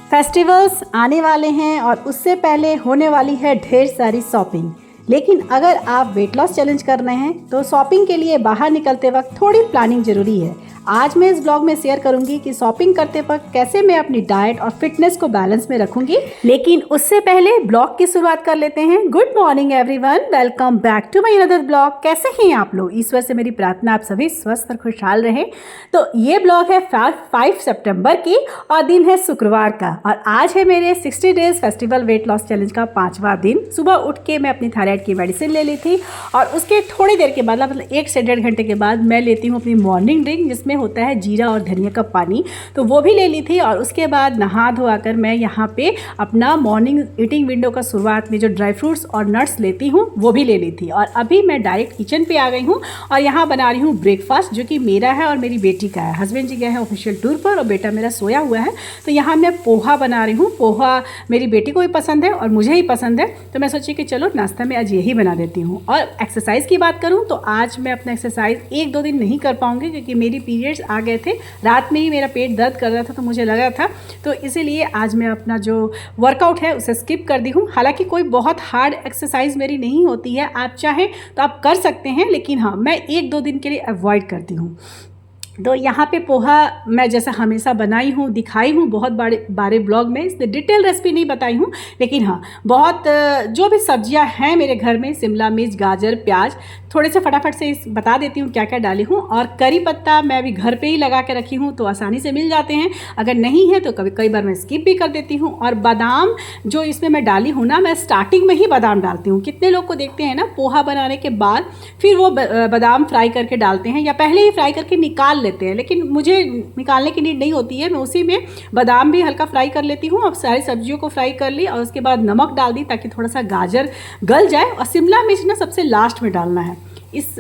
Festivals आने वाले हैं और उससे पहले होने वाली है ढेर सारी शॉपिंग। लेकिन अगर आप वेट लॉस चैलेंज कर रहे हैं तो शॉपिंग के लिए बाहर निकलते वक्त थोड़ी प्लानिंग ज़रूरी है। आज मैं इस ब्लॉग में शेयर करूंगी कि शॉपिंग करते वक्त कैसे मैं अपनी डाइट और फिटनेस को बैलेंस में रखूंगी। लेकिन उससे पहले ब्लॉग की शुरुआत कर लेते हैं। Good morning everyone, welcome back to my another blog. कैसे हैं आप लोग? ईश्वर से मेरी प्रार्थना आप सभी स्वस्थ और खुशहाल रहें। तो ये ब्लॉग है 5 सितंबर की और दिन है शुक्रवार का, और आज है मेरे 60 days festival weight loss challenge का 5वां दिन। सुबह उठ के मैं अपनी थायराइड की मेडिसिन ले ली थी और उसके थोड़ी देर के बाद, मतलब 1 से 1.5 घंटे के बाद, मैं लेती हूँ अपनी मॉर्निंग ड्रिंक जिसमें होता है जीरा और धनिया का पानी। तो वो भी ले ली थी और उसके बाद नहा धोआ कर मैं यहाँ पे अपना मॉर्निंग ईटिंग विंडो का शुरुआत में जो ड्राई फ्रूट्स और नट्स लेती हूँ वो भी ले ली थी। और अभी मैं डायरेक्ट किचन पे आ गई हूँ और यहाँ बना रही हूँ ब्रेकफास्ट, जो कि मेरा है और मेरी बेटी का है। हस्बैंड जी गए हैं ऑफिशियल टूर पर और बेटा मेरा सोया हुआ है। तो यहाँ मैं पोहा बना रही हूँ। पोहा मेरी बेटी को भी पसंद है और मुझे ही पसंद है, तो मैं सोची कि चलो नाश्ता में आज यही बना देती हूँ। और एक्सरसाइज की बात करूँ तो आज मैं अपना एक्सरसाइज 1-2 दिन नहीं कर पाऊँगी क्योंकि मेरी पीरियड्स आ गए थे। रात में ही मेरा पेट दर्द कर रहा था तो मुझे लगा था, तो इसीलिए आज मैं अपना जो वर्कआउट है उसे स्किप कर दी हूँ। हालांकि कोई बहुत हार्ड एक्सरसाइज मेरी नहीं होती है, आप चाहें तो आप कर सकते हैं, लेकिन हाँ, मैं 1-2 दिन के लिए अवॉइड करती हूँ। तो यहाँ पे पोहा मैं जैसा हमेशा बनाई हूँ, दिखाई हूँ बहुत बारे ब्लॉग में, इसलिए डिटेल रेसिपी नहीं बताई हूँ। लेकिन हाँ, बहुत जो भी सब्जियाँ हैं मेरे घर में, शिमला मिर्च, गाजर, प्याज, थोड़े से फटाफट से बता देती हूँ क्या क्या डाली हूँ। और करी पत्ता मैं अभी घर पे ही लगा के रखी हूँ तो आसानी से मिल जाते हैं। अगर नहीं है तो कई बार मैं स्किप भी कर देती हूँ। और बादाम जो इसमें मैं डाली हूँ ना, मैं स्टार्टिंग में ही बादाम डालती हूँ। कितने लोग को देखते हैं ना, पोहा बनाने के बाद फिर वो बादाम फ्राई करके डालते हैं या पहले ही फ्राई करके निकाल लेते हैं, लेकिन मुझे निकालने की नीड नहीं होती है। मैं उसी में बादाम भी हल्का फ्राई कर लेती हूँ। अब सारी सब्जियों को फ्राई कर ली और उसके बाद नमक डाल दी ताकि थोड़ा सा गाजर गल जाए। और शिमला मिर्च ना सबसे लास्ट में डालना है। इस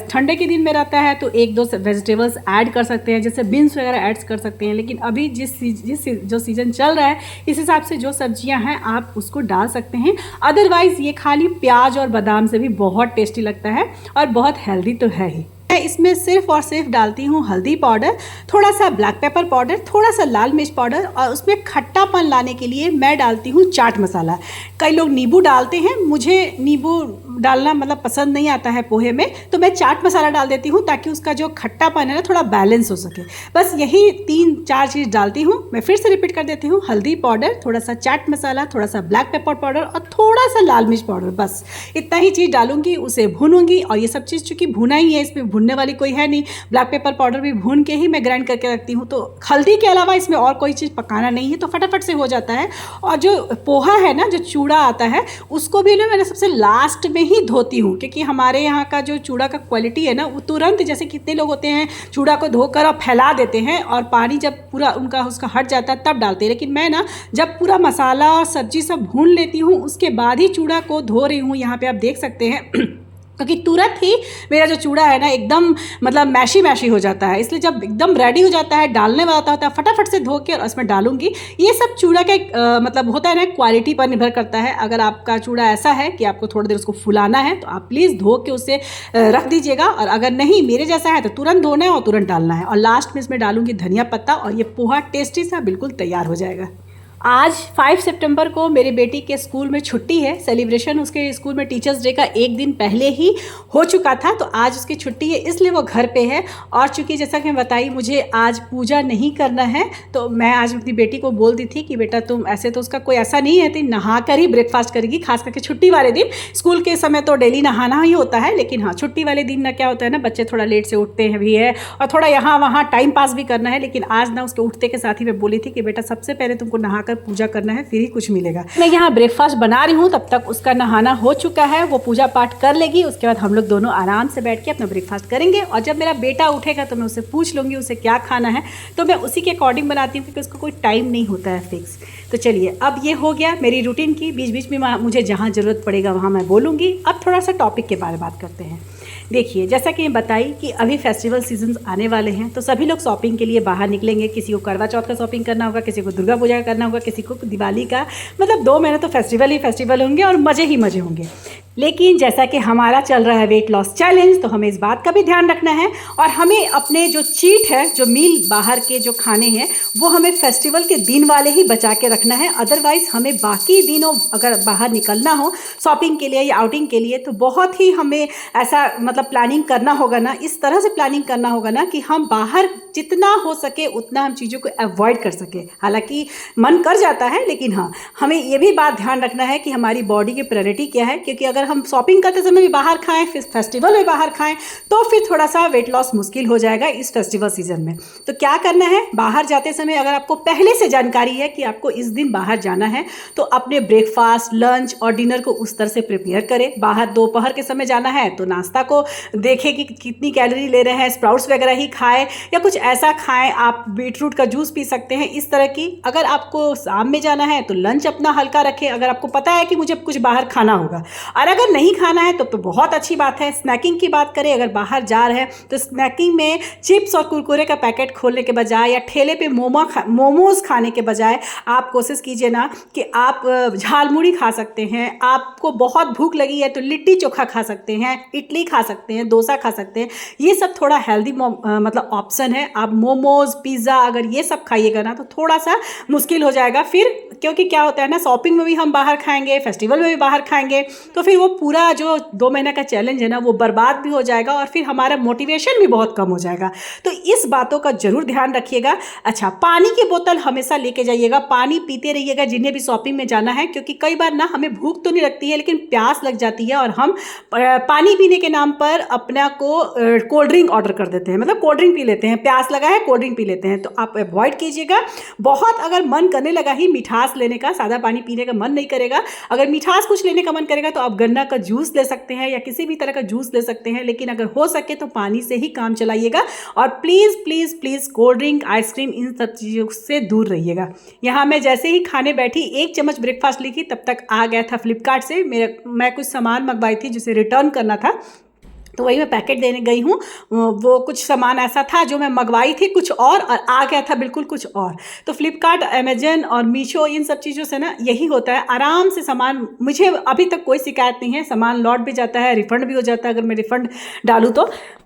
ठंडे के दिन में रहता है तो 1-2 वेजिटेबल्स ऐड कर सकते हैं, जैसे बीन्स वगैरह ऐड कर सकते हैं। लेकिन अभी जो सीज़न चल रहा है इस हिसाब से जो सब्जियां हैं आप उसको डाल सकते हैं। अदरवाइज़ ये खाली प्याज और बादाम से भी बहुत टेस्टी लगता है और बहुत हेल्दी तो है ही। मैं इसमें सिर्फ और सिर्फ डालती हूँ हल्दी पाउडर, थोड़ा सा ब्लैक पेपर पाउडर, थोड़ा सा लाल मिर्च पाउडर, और उसमें खट्टापन लाने के लिए मैं डालती हूँ चाट मसाला। कई लोग नींबू डालते हैं, मुझे नींबू डालना मतलब पसंद नहीं आता है पोहे में, तो मैं चाट मसाला डाल देती हूँ ताकि उसका जो खट्टापन है ना थोड़ा बैलेंस हो सके। बस यही 3-4 चीज़ डालती हूँ। मैं फिर से रिपीट कर देती हूँ, हल्दी पाउडर, थोड़ा सा चाट मसाला, थोड़ा सा ब्लैक पेपर पाउडर और थोड़ा सा लाल मिर्च पाउडर। बस इतना ही चीज़ डालूंगी, उसे भूनूंगी। और ये सब चीज़ चूँकि भुना ही है, इसमें भुनने वाली कोई है नहीं। ब्लैक पेपर पाउडर भी भून के ही मैं ग्राइंड करके रखती हूँ, तो हल्दी के अलावा इसमें और कोई चीज़ पकाना नहीं है, तो फटाफट से हो जाता है। और जो पोहा है ना, जो चूड़ा आता है, उसको भी ना मैंने सबसे लास्ट में ही धोती हूँ, क्योंकि हमारे यहाँ का जो चूड़ा का क्वालिटी है ना, वो तुरंत, जैसे कितने लोग होते हैं चूड़ा को धोकर और फैला देते हैं और पानी जब पूरा उसका हट जाता है तब डालते हैं। लेकिन मैं ना जब पूरा मसाला और सब्जी सब भून लेती हूँ उसके बाद ही चूड़ा को धो रही हूँ। यहाँ पे आप देख सकते हैं क्योंकि तुरंत ही मेरा जो चूड़ा है ना एकदम मतलब मैशी हो जाता है। इसलिए जब एकदम रेडी हो जाता है, डालने वाला होता है, फटाफट से धो के और उसमें डालूंगी। ये सब चूड़ा का एक मतलब होता है ना, क्वालिटी पर निर्भर करता है। अगर आपका चूड़ा ऐसा है कि आपको थोड़ी देर उसको फुलाना है तो आप प्लीज़ धो के उसे रख दीजिएगा, और अगर नहीं मेरे जैसा है तो तुरंत धोना है और तुरंत डालना है। और लास्ट में इसमें डालूंगी धनिया पत्ता और ये पोहा टेस्टी सा बिल्कुल तैयार हो जाएगा। आज 5 सितंबर को मेरी बेटी के स्कूल में छुट्टी है। सेलिब्रेशन उसके स्कूल में टीचर्स डे का 1 दिन पहले ही हो चुका था, तो आज उसकी छुट्टी है इसलिए वो घर पे है। और चूँकि जैसा कि मैं बताई मुझे आज पूजा नहीं करना है, तो मैं आज अपनी बेटी को बोल दी थी कि बेटा तुम ऐसे तो उसका कोई ऐसा नहीं है, तो नहा कर ही ब्रेकफास्ट करेगी। खास करके छुट्टी वाले दिन, स्कूल के समय तो डेली नहाना ही होता है, लेकिन हाँ छुट्टी वाले दिन ना क्या होता है ना, बच्चे थोड़ा लेट से उठते हैं भी है और थोड़ा यहाँ वहाँ टाइम पास भी करना है। लेकिन आज ना उसके उठते के साथ ही मैं बोली थी कि बेटा सबसे पहले तुमको नहा पूजा करना है, फिर ही कुछ मिलेगा। मैं यहाँ ब्रेकफास्ट बना रही हूँ, तब तक उसका नहाना हो चुका है, वो पूजा पाठ कर लेगी। उसके बाद हम लोग दोनों आराम से बैठ के अपना ब्रेकफास्ट करेंगे। और जब मेरा बेटा उठेगा तो मैं उससे पूछ लूँगी उसे क्या खाना है, तो मैं उसी के अकॉर्डिंग बनाती हूँ क्योंकि उसको कोई टाइम नहीं होता है फिक्स। तो चलिए, अब ये हो गया मेरी रूटीन की। बीच बीच में मुझे जहाँ ज़रूरत पड़ेगा वहाँ मैं बोलूँगी। अब थोड़ा सा टॉपिक के बारे में बात करते हैं। देखिए, जैसा कि मैं बताई कि अभी फेस्टिवल सीजन्स आने वाले हैं, तो सभी लोग शॉपिंग के लिए बाहर निकलेंगे। किसी को करवा चौथ का शॉपिंग करना होगा, किसी को दुर्गा पूजा का करना होगा, किसी को दिवाली का। मतलब 2 महीने तो फेस्टिवल ही फेस्टिवल होंगे और मज़े ही मज़े होंगे। लेकिन जैसा कि हमारा चल रहा है वेट लॉस चैलेंज, तो हमें इस बात का भी ध्यान रखना है और हमें अपने जो चीट है, जो मील बाहर के जो खाने हैं, वो हमें फेस्टिवल के दिन वाले ही बचा के रखना है। अदरवाइज़ हमें बाकी दिनों अगर बाहर निकलना हो शॉपिंग के लिए या आउटिंग के लिए, तो बहुत ही हमें ऐसा मतलब प्लानिंग करना होगा ना, इस तरह से प्लानिंग करना होगा ना कि हम बाहर जितना हो सके उतना हम चीज़ों को अवॉइड कर सके। हालांकि मन कर जाता है, लेकिन हाँ, हमें ये भी बात ध्यान रखना है कि हमारी बॉडी की प्रायोरिटी क्या है, क्योंकि अगर हम शॉपिंग करते समय भी बाहर खाएं, फिर फेस्टिवल में बाहर खाएं, तो फिर थोड़ा सा वेट लॉस मुश्किल हो जाएगा इस फेस्टिवल सीजन में। तो क्या करना है, बाहर जाते समय अगर आपको पहले से जानकारी है कि आपको इस दिन बाहर जाना है, तो अपने ब्रेकफास्ट, लंच और डिनर को उस तरह से प्रिपेयर करें। बाहर दोपहर के समय जाना है तो नाश्ता को देखें कि कितनी कैलोरी ले रहे हैं, स्प्राउट्स वगैरह ही खाएं या कुछ ऐसा खाएं, आप बीटरूट का जूस पी सकते हैं, इस तरह की। अगर आपको शाम में जाना है तो लंच अपना हल्का रखें, अगर आपको पता है कि मुझे कुछ बाहर खाना होगा। और अगर नहीं खाना है तो बहुत अच्छी बात है। स्नैकिंग की बात करें, अगर बाहर जा रहे हैं तो स्नैकिंग में चिप्स और कुरकुरे का पैकेट खोलने के बजाय या ठेले पे मोमोज खाने के बजाय आप कोशिश कीजिए ना कि आप झालमुड़ी खा सकते हैं। आपको बहुत भूख लगी है तो लिट्टी चोखा खा सकते हैं, इडली खा सकते हैं, डोसा खा सकते हैं। ये सब थोड़ा हेल्दी मतलब ऑप्शन है। आप मोमोज, पिज़्ज़ा अगर ये सब खाइएगा ना तो थोड़ा सा मुश्किल हो जाएगा फिर, क्योंकि क्या होता है ना, शॉपिंग में भी हम बाहर खाएंगे, फेस्टिवल में भी बाहर खाएंगे, तो फिर वो पूरा जो 2 महीने का चैलेंज है ना, वो बर्बाद भी हो जाएगा और फिर हमारा मोटिवेशन भी बहुत कम हो जाएगा। तो इस बातों का जरूर ध्यान रखिएगा। अच्छा, पानी की बोतल हमेशा लेके जाइएगा, पानी पीते रहिएगा जिन्हें भी शॉपिंग में जाना है, क्योंकि कई बार ना हमें भूख तो नहीं लगती है लेकिन प्यास लग जाती है और हम पानी पीने के नाम पर अपना को कोल्ड ड्रिंक ऑर्डर कर देते हैं, मतलब कोल्ड ड्रिंक पी लेते हैं, प्यास लगा है कोल्ड ड्रिंक पी लेते हैं। तो आप अवॉइड कीजिएगा। बहुत अगर मन करने लगा ही मिठास लेने का, सादा पानी पीने का मन नहीं करेगा, अगर मिठास कुछ लेने का मन करेगा तो आप गन्ना का जूस ले सकते हैं या किसी भी तरह का जूस ले सकते हैं, लेकिन अगर हो सके तो पानी से ही काम चलाइएगा। और please please please cold drink, ice cream, इन सब चीज़ों से दूर रहिएगा। यहाँ मैं जैसे ही खाने बैठी 1 चम्मच ब्रेकफास्ट ली थी, तब तक आ गया था फ्लिपकार्ट से मैं कुछ सामान मंगवाई थी जिसे रिटर्न करना था, तो वही मैं पैकेट देने गई हूँ। वो कुछ सामान ऐसा था जो मैं मंगवाई थी कुछ और आ गया था बिल्कुल कुछ और। तो फ्लिपकार्ट, अमेजन और मीशो, इन सब चीज़ों से ना यही होता है, आराम से सामान, मुझे अभी तक कोई शिकायत नहीं है, सामान लौट भी जाता है, रिफ़ंड भी हो जाता है अगर मैं रिफ़ंड डालूँ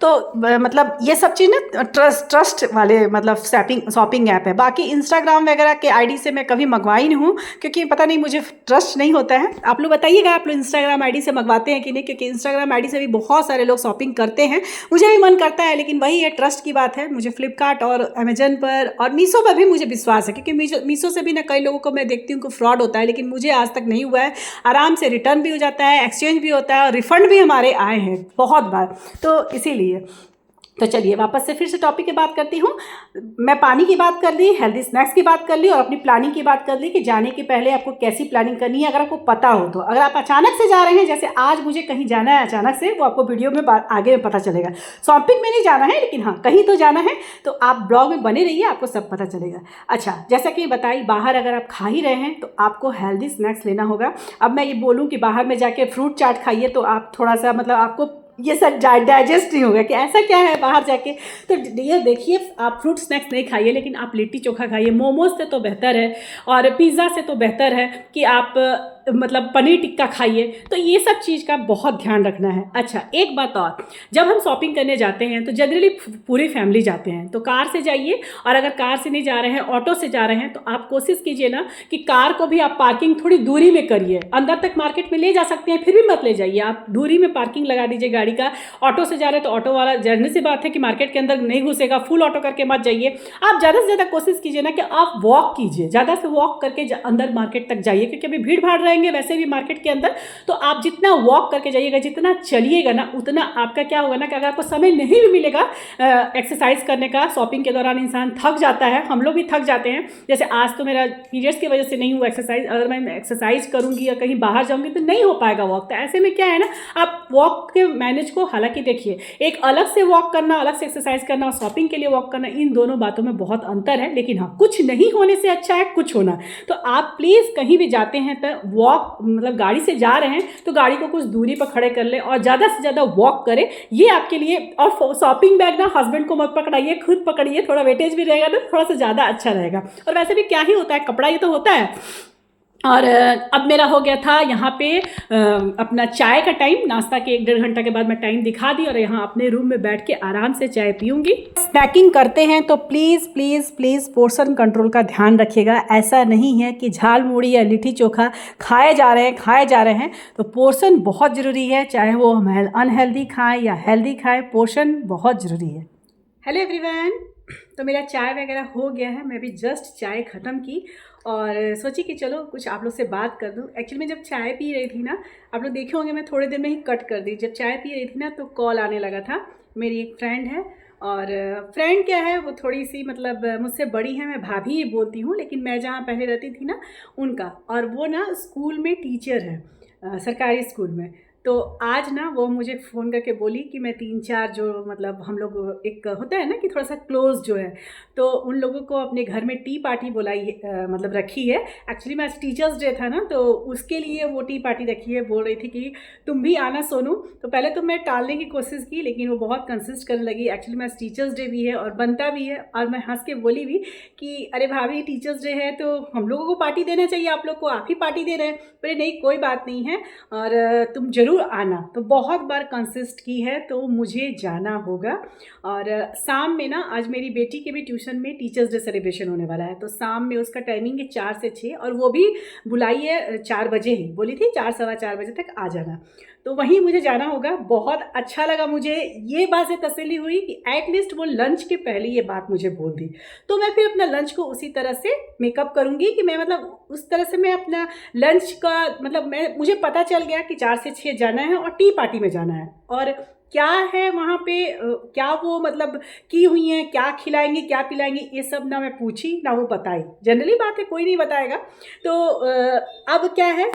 तो मतलब ये सब चीज़ ना ट्रस्ट वाले मतलब शॉपिंग ऐप है। बाकी इंस्टाग्राम वगैरह के आईडी से मैं कभी मंगवाई नहीं हूँ, क्योंकि पता नहीं, मुझे ट्रस्ट नहीं होता है। आप लोग बताइएगा, आप लोग इंस्टाग्राम आईडी से मंगवाते हैं कि नहीं, क्योंकि इंस्टाग्राम आईडी से भी बहुत सारे लोग शॉपिंग करते हैं, मुझे भी मन करता है, लेकिन वही है, ट्रस्ट की बात है। मुझे फ्लिपकार्ट और अमेजन पर और मीशो पर भी मुझे विश्वास है, क्योंकि मीशो से भी ना कई लोगों को मैं देखती हूँ कि फ्रॉड होता है, लेकिन मुझे आज तक नहीं हुआ है। आराम से रिटर्न भी हो जाता है, एक्सचेंज भी होता है और रिफ़ंड भी हमारे आए हैं बहुत बार, तो इसीलिए। तो चलिए वापस से फिर से टॉपिक की बात करती हूँ। मैं पानी की बात कर ली, हेल्दी स्नैक्स की बात कर ली और अपनी प्लानिंग की बात कर ली कि जाने के पहले आपको कैसी प्लानिंग करनी है, अगर आपको पता हो तो। अगर आप अचानक से जा रहे हैं, जैसे आज मुझे कहीं जाना है अचानक से, वो आपको वीडियो में आगे में पता चलेगा। शॉपिंग में नहीं जाना है, लेकिन हाँ कहीं तो जाना है, तो आप ब्लॉग में बने रहिए, आपको सब पता चलेगा। अच्छा, जैसा कि बताई, बाहर अगर आप खा ही रहे हैं तो आपको हेल्दी स्नैक्स लेना होगा। अब मैं ये बोलूँ कि बाहर में जाके फ्रूट चाट खाइए, तो आप थोड़ा सा मतलब आपको ये सब डाइजेस्ट नहीं होगा कि ऐसा क्या है बाहर जाके। तो ये देखिए, आप फ्रूट स्नैक्स नहीं खाइए, लेकिन आप लिट्टी चोखा खाइए। मोमोज से तो बेहतर है और पिज़्ज़ा से तो बेहतर है कि आप मतलब पनीर टिक्का खाइए। तो ये सब चीज़ का बहुत ध्यान रखना है। अच्छा, एक बात और, जब हम शॉपिंग करने जाते हैं तो जनरली पूरी फैमिली जाते हैं, तो कार से जाइए, और अगर कार से नहीं जा रहे हैं, ऑटो से जा रहे हैं, तो आप कोशिश कीजिए ना कि कार को भी आप पार्किंग थोड़ी दूरी में करिए। अंदर तक मार्केट में ले जा सकते हैं, फिर भी मत ले जाइए, आप दूरी में पार्किंग लगा दीजिए गाड़ी का। ऑटो से जा रहे हैं तो ऑटो वाला, जर्नी सी बात है कि मार्केट के अंदर नहीं घुसेगा, फुल ऑटो करके मत जाइए। आप ज़्यादा से ज़्यादा कोशिश कीजिए ना कि आप वॉक कीजिए, ज़्यादा से वॉक करके अंदर मार्केट तक जाइए, क्योंकि अभी भीड़ भाड़ रहेंगे वैसे भी मार्केट के अंदर। तो आप जितना वॉक करके जाइएगा, जितना चलिएगा ना, उतना आपका क्या होगा ना कि अगर आपको समय नहीं भी मिलेगा एक्सरसाइज करने का, शॉपिंग के दौरान इंसान थक जाता है, हम लोग भी थक जाते हैं। जैसे आज तो मेरा पीरियड्स की वजह से नहीं हुआ एक्सरसाइज, अगर मैं एक्सरसाइज करूँगी या कहीं बाहर जाऊँगी तो नहीं हो पाएगा वॉक। तो ऐसे में क्या है ना, आप वॉक के मैनेज को, हालांकि देखिए, एक अलग से वॉक करना, अलग से एक्सरसाइज करना और शॉपिंग के लिए वॉक करना, इन दोनों बातों में बहुत अंतर है। लेकिन हाँ, कुछ नहीं होने से अच्छा है कुछ होना। तो आप प्लीज़ कहीं भी जाते हैं तो वॉक, मतलब गाड़ी से जा रहे हैं तो गाड़ी को कुछ दूरी पर खड़े कर ले और ज़्यादा से ज़्यादा वॉक करें, ये आपके लिए। और शॉपिंग बैग ना हस्बैंड को मत पकड़ाइए, खुद पकड़िए, थोड़ा वेटेज भी रहेगा ना, थोड़ा सा ज़्यादा अच्छा रहेगा। और वैसे भी क्या ही होता है, कपड़ा ही तो होता है। और अब मेरा हो गया था यहाँ पे अपना चाय का टाइम। नाश्ता के 1-1.5 घंटा के बाद मैं टाइम दिखा दी और यहाँ अपने रूम में बैठ के आराम से चाय पीऊँगी। स्नैकिंग करते हैं तो please please please portion control का ध्यान रखिएगा। ऐसा नहीं है कि झाल मुड़ी या लिट्टी चोखा खाए जा रहे हैं। तो पोर्शन बहुत ज़रूरी है, चाहे वो हम अनहेल्दी खाएँ या हेल्दी खाएँ, पोर्शन बहुत ज़रूरी है। हेलो एवरीवन, तो मेरा चाय वगैरह हो गया है। मैं भी जस्ट चाय ख़त्म की और सोची कि चलो कुछ आप लोग से बात कर दूं। एक्चुअली मैं जब चाय पी रही थी ना, आप लोग देखे होंगे मैं थोड़ी देर में ही कट कर दी। जब चाय पी रही थी ना तो कॉल आने लगा था। मेरी एक फ्रेंड है, और फ्रेंड क्या है, वो थोड़ी सी मतलब मुझसे बड़ी है, मैं भाभी ही बोलती हूँ, लेकिन मैं जहाँ पहले रहती थी ना उनका, और वो ना स्कूल में टीचर है, सरकारी स्कूल में। तो आज ना वो मुझे फ़ोन करके बोली कि मैं 3-4 जो मतलब हम लोग एक होता है ना कि थोड़ा सा क्लोज़ जो है, तो उन लोगों को अपने घर में टी पार्टी बुलाई मतलब रखी है। एक्चुअली मैं आज टीचर्स डे था ना, तो उसके लिए वो टी पार्टी रखी है। बोल रही थी कि तुम भी आना सोनू। तो पहले तो मैं टालने की कोशिश की, लेकिन वो बहुत कंसिस्ट करने लगी। एक्चुअली मैं टीचर्स डे भी है और बनता भी है, और मैं हंस के बोली भी कि अरे भाभी टीचर्स डे है तो हम लोगों को पार्टी देना चाहिए, आप लोग को आप ही पार्टी दे रहे हैं। बोले नहीं कोई बात नहीं है, और तुम ज़रूर आना। तो बहुत बार कंसिस्ट की है तो मुझे जाना होगा। और शाम में ना आज मेरी बेटी के भी ट्यूशन में टीचर्स डे सेलिब्रेशन होने वाला है, तो शाम में उसका टाइमिंग है 4 से 6, और वो भी बुलाई है 4 बजे ही, बोली थी 4 सवा 4 बजे तक आ जाना। तो वहीं मुझे जाना होगा। बहुत अच्छा लगा मुझे, ये बात से तसल्ली हुई कि एटलीस्ट वो लंच के पहले ये बात मुझे बोल दी। तो मैं फिर अपना लंच को उसी तरह से मेकअप करूँगी कि मैं मतलब उस तरह से मैं अपना लंच का मतलब मुझे पता चल गया कि 4 से 6 जाना है और टी पार्टी में जाना है। और क्या है वहाँ पे क्या वो मतलब की हुई हैं, क्या खिलाएंगे क्या पिलाएंगे, ये सब ना मैं पूछी ना वो बताई। जनरली बात है कोई नहीं बताएगा। तो अब क्या है,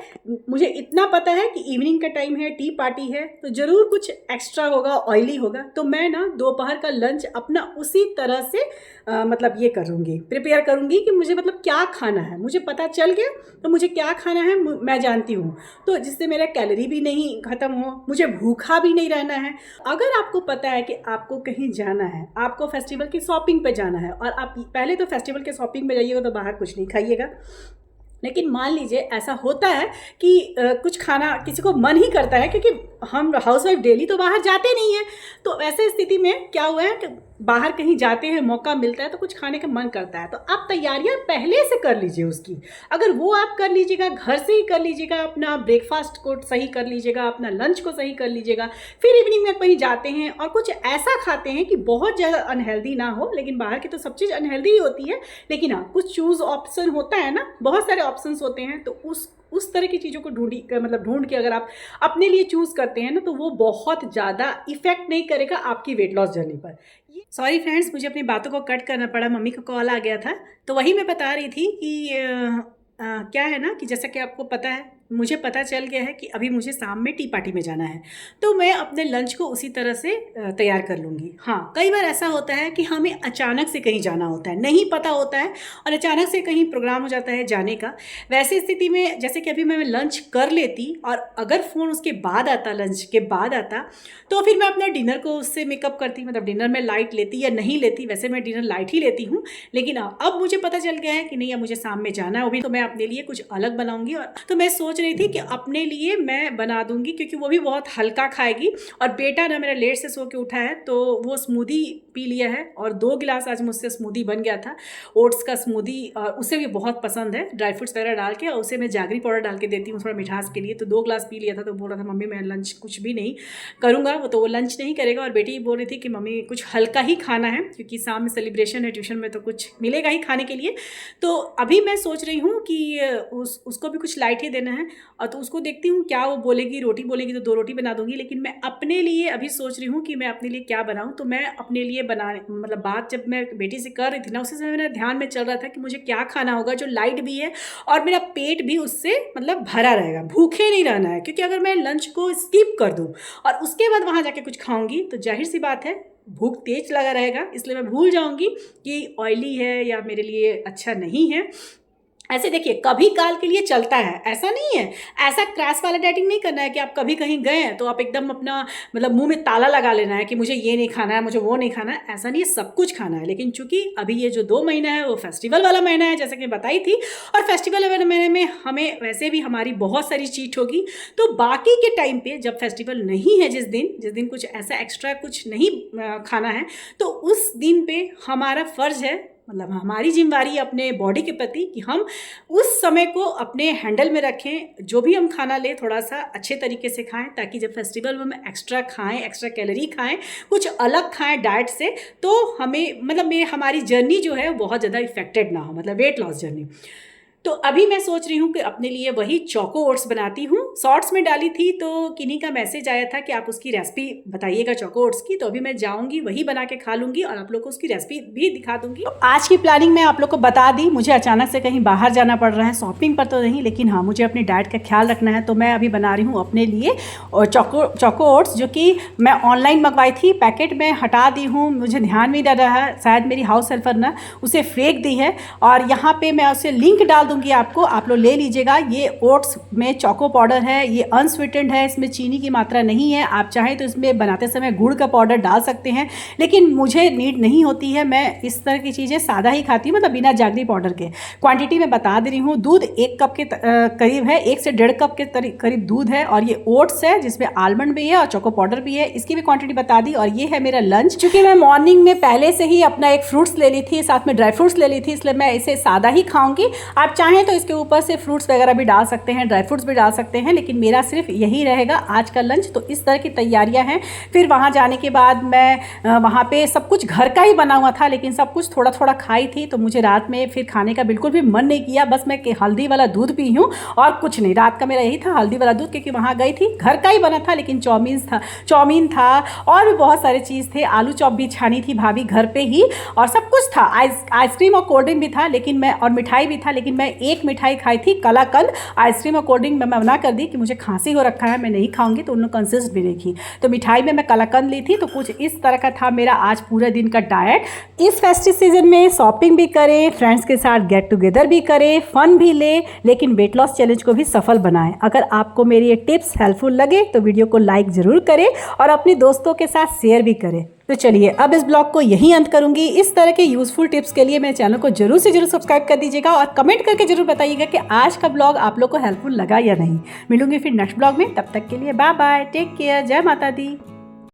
मुझे इतना पता है कि इवनिंग का टाइम है, टी पार्टी है, तो ज़रूर कुछ एक्स्ट्रा होगा, ऑयली होगा। तो मैं ना दोपहर का लंच अपना उसी तरह से मतलब ये करूँगी, प्रिपेयर करूँगी कि मुझे मतलब क्या खाना है। मुझे पता चल गया तो मुझे क्या खाना है मैं जानती हूँ, तो जिससे मेरा कैलोरी भी नहीं ख़त्म हो, मुझे भूखा भी नहीं रहना है। अगर आपको पता है कि आपको कहीं जाना है, आपको फेस्टिवल की शॉपिंग पे जाना है, और आप पहले तो फेस्टिवल के शॉपिंग पे जाइएगा तो बाहर कुछ नहीं खाइएगा, लेकिन मान लीजिए ऐसा होता है कि कुछ खाना किसी को मन ही करता है, क्योंकि हम हाउसवाइफ डेली तो बाहर जाते नहीं हैं। तो ऐसे स्थिति में क्या हुआ है कि बाहर कहीं जाते हैं, मौका मिलता है तो कुछ खाने का मन करता है, तो आप तैयारियां पहले से कर लीजिए उसकी। अगर वो आप कर लीजिएगा, घर से ही कर लीजिएगा, अपना ब्रेकफास्ट को सही कर लीजिएगा, अपना लंच को सही कर लीजिएगा, फिर इवनिंग में कहीं जाते हैं और कुछ ऐसा खाते हैं कि बहुत ज़्यादा अनहेल्दी ना हो। लेकिन बाहर की तो सब चीज़ अनहेल्दी ही होती है, लेकिन हाँ कुछ चूज़ ऑप्शन होता है ना, बहुत सारे ऑप्शंस होते हैं, तो उस तरह की चीज़ों को ढूंढ के अगर आप अपने लिए चूज़ करते हैं ना, तो वो बहुत ज़्यादा इफेक्ट नहीं करेगा आपकी वेट लॉस जर्नी पर। सॉरी फ्रेंड्स, मुझे अपनी बातों को कट करना पड़ा, मम्मी का कॉल आ गया था। तो वही मैं बता रही थी कि क्या है ना कि जैसा कि आपको पता है, मुझे पता चल गया है कि अभी मुझे शाम में टी पार्टी में जाना है, तो मैं अपने लंच को उसी तरह से तैयार कर लूँगी। हाँ, कई बार ऐसा होता है कि हमें अचानक से कहीं जाना होता है, नहीं पता होता है, और अचानक से कहीं प्रोग्राम हो जाता है जाने का। वैसी स्थिति में जैसे कि अभी मैं लंच कर लेती, और अगर फ़ोन उसके बाद आता, लंच के बाद आता, तो फिर मैं अपना डिनर को उससे मेकअप करती, मतलब डिनर में लाइट लेती या नहीं लेती। वैसे मैं डिनर लाइट ही लेती हूँ, लेकिन अब मुझे पता चल गया है कि नहीं, अब मुझे शाम में जाना है, वो भी तो मैं अपने लिए कुछ अलग बनाऊँगी। और तो मैं सोच रही थी कि अपने लिए मैं बना दूंगी, क्योंकि वो भी बहुत हल्का खाएगी। और बेटा ना मेरा लेट से सो के उठा है, तो वो स्मूदी पी लिया है, और 2 गिलास आज मुझसे स्मूदी बन गया था, ओट्स का स्मूदी, और उसे भी बहुत पसंद है, ड्राई फ्रूट्स वगैरह डाल के, और उसे मैं जागरी पाउडर डाल के देती हूँ थोड़ा मिठास के लिए। तो 2 गिलास पी लिया था, तो बोल रहा था मम्मी मैं लंच कुछ भी नहीं करूँगा। वो तो वो लंच नहीं करेगा, और बेटी बोल रही थी कि मम्मी कुछ हल्का ही खाना है, क्योंकि शाम में सेलिब्रेशन है, ट्यूशन में तो कुछ मिलेगा ही खाने के लिए। तो अभी मैं सोच रही हूँ कि उसको भी कुछ लाइट ही देना है, और तो उसको देखती हूँ क्या वो बोलेगी। रोटी बोलेगी तो 2 रोटी बना दूंगी, लेकिन मैं अपने लिए अभी सोच रही हूँ कि मैं अपने लिए क्या बनाऊँ। तो मैं अपने लिए मतलब बात जब मैं बेटी से कर रही थी ना, उसी समय मेरे ध्यान में चल रहा था कि मुझे क्या खाना होगा जो लाइट भी है, और मेरा पेट भी उससे मतलब भरा रहेगा, भूखे नहीं रहना है। क्योंकि अगर मैं लंच को स्किप कर दूँ और उसके बाद वहाँ जाके कुछ खाऊंगी, तो जाहिर सी बात है भूख तेज लगा रहेगा, इसलिए मैं भूल जाऊंगी कि ऑयली है या मेरे लिए अच्छा नहीं है। ऐसे देखिए कभी काल के लिए चलता है, ऐसा नहीं है। ऐसा क्रैश वाला डाइटिंग नहीं करना है कि आप कभी कहीं गए हैं तो आप एकदम अपना मतलब मुंह में ताला लगा लेना है कि मुझे ये नहीं खाना है, मुझे वो नहीं खाना है, ऐसा नहीं है, सब कुछ खाना है। लेकिन चूंकि अभी ये जो 2 महीना है वो फेस्टिवल वाला महीना है, जैसे कि बताई थी, और फेस्टिवल वाले महीने में हमें वैसे भी हमारी बहुत सारी चीट होगी। तो बाकी के टाइम पे जब फेस्टिवल नहीं है, जिस दिन कुछ ऐसा एक्स्ट्रा कुछ नहीं खाना है, तो उस दिन पे हमारा फ़र्ज़ है, मतलब हमारी जिम्मेदारी अपने बॉडी के प्रति कि हम उस समय को अपने हैंडल में रखें। जो भी हम खाना लें थोड़ा सा अच्छे तरीके से खाएं, ताकि जब फेस्टिवल में हम एक्स्ट्रा खाएं, एक्स्ट्रा कैलोरी खाएं, कुछ अलग खाएं डाइट से, तो हमें मतलब हमारी जर्नी जो है बहुत ज़्यादा इफेक्टेड ना हो, मतलब वेट लॉस जर्नी। तो अभी मैं सोच रही हूँ कि अपने लिए वही चोको ओट्स बनाती हूँ। शॉर्ट्स में डाली थी तो किन्हीं का मैसेज आया था कि आप उसकी रेसिपी बताइएगा चोको ओट्स की, तो अभी मैं जाऊँगी वही बना के खा लूँगी और आप लोग को उसकी रेसिपी भी दिखा दूँगी। तो आज की प्लानिंग मैं आप लोग को बता दी। मुझे अचानक से कहीं बाहर जाना पड़ रहा है, शॉपिंग पर तो नहीं, लेकिन हाँ मुझे अपनी डाइट का ख्याल रखना है। तो मैं अभी बना रही हूँ अपने लिए और चोको ओट्स, जो कि मैं ऑनलाइन मंगवाई थी, पैकेट में हटा दी हूँ, मुझे ध्यान भी नहीं रहा, शायद मेरी हाउस हेल्पर ने उसे फेंक दी है। और यहाँ पे मैं उसे लिंक डाल दूंगी आपको, आप लोग ले लीजिएगा। ये ओट्स में चोको पाउडर है, ये अनस्वीटेंड है, इसमें चीनी की मात्रा नहीं है। आप चाहें तो इसमें बनाते समय गुड़ का पाउडर डाल सकते हैं, लेकिन मुझे नीड नहीं होती है। मैं इस तरह की चीज़ें सादा ही खाती हूँ, मतलब बिना जागरी पाउडर के। क्वांटिटी में बता दे रही हूँ। दूध 1 कप के करीब है, 1 से 1.5 कप के करीब दूध है, और ये ओट्स है जिसमें आलमंड भी है और चोको पाउडर भी है, इसकी भी क्वांटिटी बता दी। और ये है मेरा लंच। चूँकि मैं मॉर्निंग में पहले से ही अपना एक फ्रूट्स ले ली थी, साथ में ड्राई फ्रूट्स ले ली थी, इसलिए मैं इसे सादा ही खाऊंगी। आप चाहें तो इसके ऊपर से फ्रूट्स वगैरह भी डाल सकते हैं, ड्राई फ्रूट्स भी डाल सकते हैं, लेकिन मेरा सिर्फ यही रहेगा आज का लंच। तो इस तरह की तैयारियां हैं। फिर वहाँ जाने के बाद मैं वहाँ पे सब कुछ घर का ही बना हुआ था, लेकिन सब कुछ थोड़ा थोड़ा खाई थी, तो मुझे रात में फिर खाने का बिल्कुल भी मन नहीं किया। बस मैं हल्दी वाला दूध पी हूँ और कुछ नहीं। रात का मेरा यही था, हल्दी वाला दूध, क्योंकि वहाँ गई थी, घर का ही बना था, लेकिन चाउमीन था और भी बहुत सारे चीज़ थे। आलू चॉप भी छानी थी भाभी घर पे ही, और सब कुछ था। आइसक्रीम और कोल्ड ड्रिंक भी था, लेकिन मैं, और मिठाई भी था, लेकिन मैं एक मिठाई खाई थी कलाकंद। आइसक्रीम और कोल्ड ड्रिंक में मैं मना कर दी कि मुझे खांसी हो रखा है, मैं नहीं खाऊंगी, तो उन्होंने कंसिस्ट भी नहीं की। तो मिठाई में मैं कलाकंद ली थी। तो कुछ इस तरह का था मेरा आज पूरे दिन का डाइट। इस फेस्टिव सीजन में शॉपिंग भी करें, फ्रेंड्स के साथ गेट टुगेदर भी करें, फन भी ले, लेकिन वेट लॉस चैलेंज को भी सफल बनाएं। अगर आपको मेरी ये टिप्स हेल्पफुल लगे तो वीडियो को लाइक ज़रूर करें और अपने दोस्तों के साथ शेयर भी करें। तो चलिए अब इस ब्लॉग को यहीं अंत करूंगी। इस तरह के यूजफुल टिप्स के लिए मेरे चैनल को जरूर से जरूर सब्सक्राइब कर दीजिएगा और कमेंट करके जरूर बताइएगा कि आज का ब्लॉग आप लोग को हेल्पफुल लगा या नहीं। मिलूंगी फिर नेक्स्ट ब्लॉग में, तब तक के लिए बाय बाय, टेक केयर, जय माता दी।